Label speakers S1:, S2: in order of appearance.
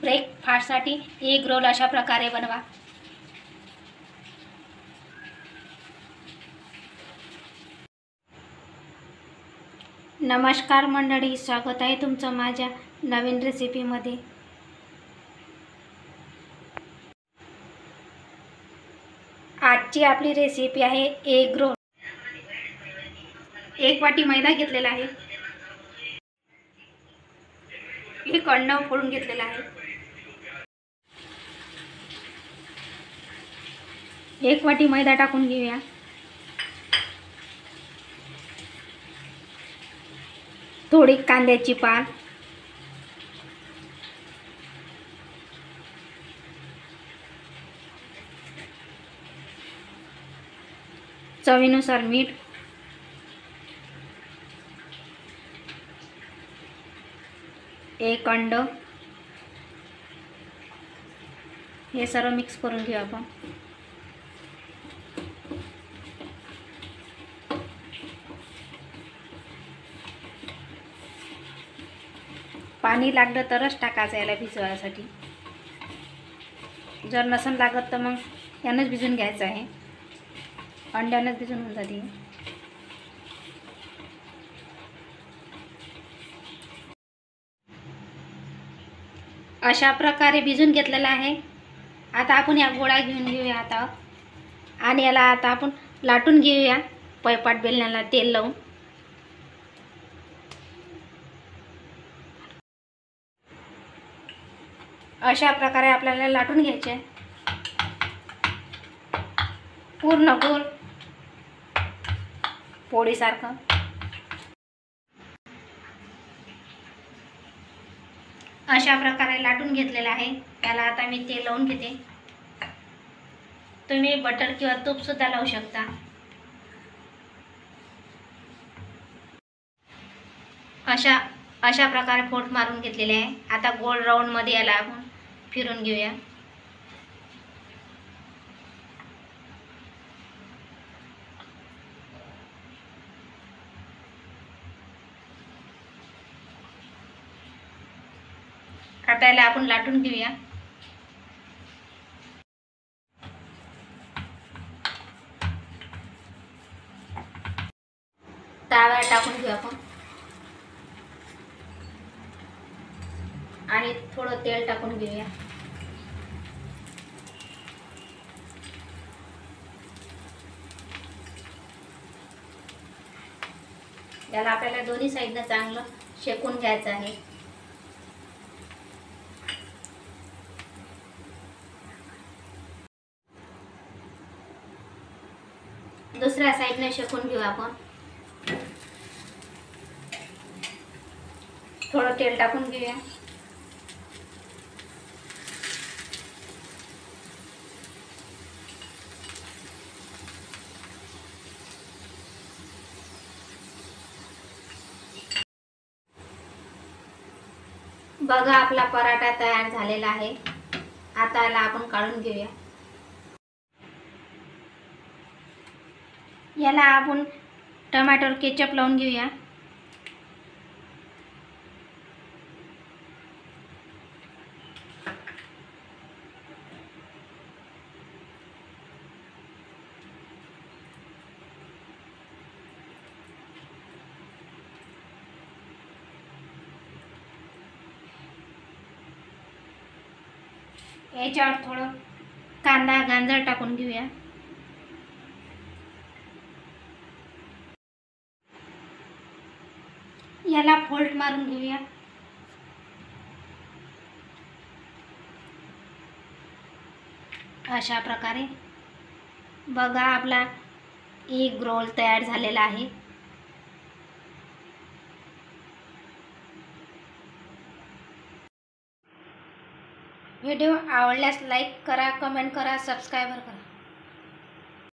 S1: ब्रेकफास्टसाठी egg roll अशा प्रकारे बनवा। नमस्कार मंडळी, स्वागत आहे तुमचं माझ्या नवीन रेसिपीमध्ये। आजची आपली रेसिपी आहे एग रोल। 1 वाटी मैदा घेतलेला आहे, 1 अंड फोडून घेतलेला आहे, 1 वाटी मैदा टाकून घेऊया। थोडी कांद्याची पात, चवीनुसार मीठ, एक अंड, हे सर्व मिक्स करून घेऊ आपण। पाणी लागलं तरच टाकायचं याला भिजवायसाठी, जर नसन लागत तर मग यानंच भिजून घ्यायचं आहे, अंड्यानंच भिजून होऊन जाते। अशा प्रकारे भिजून घेतलेला आहे। आता आपण या गोळा घेऊन घेऊया आता, आणि याला आता आपण लाटून घेऊया पळपाट बेलण्याला तेल लावून। अशा प्रकारे आपल्याला लाटून घ्यायचे पूर्ण गोल पोळीसारखं। अशा प्रकारे लाटून घेतलेलं आहे। त्याला आता मी तेल लावून घेते। तुम्ही बटर किंवा तूप सुद्धा लावू शकता। अशा प्रकारे फोड मारून घेतलेले आहे। आता गोल राऊंड मध्ये याला आपण फिरून घेऊया। आता याला आपण लाटून घेऊया। तव्यावर टाकून घेऊ आपण, आणि थोडं तेल टाकून घेऊया। याला आपल्याला दोन्ही साईडनं चांगलं शेकून घ्यायचं आहे। दुसऱ्या साईडने शेकून घेऊ आपण। थोडं तेल टाकून घेऊया। बघा, आपला पराठा तयार झालेला आहे। आता याला आपण काढून घेऊया। याला आपण टोमॅटो केचप लावून घेऊया। याच्यावर थोडं कांदा गाजर टाकून घेऊया। याला फोल्ड मारून घेऊया। अशा प्रकारे बघा, आपला एग रोल तयार झालेला आहे। व्हिडिओ आवडल्यास लाईक करा, कमेंट करा, सबस्क्राईब करा।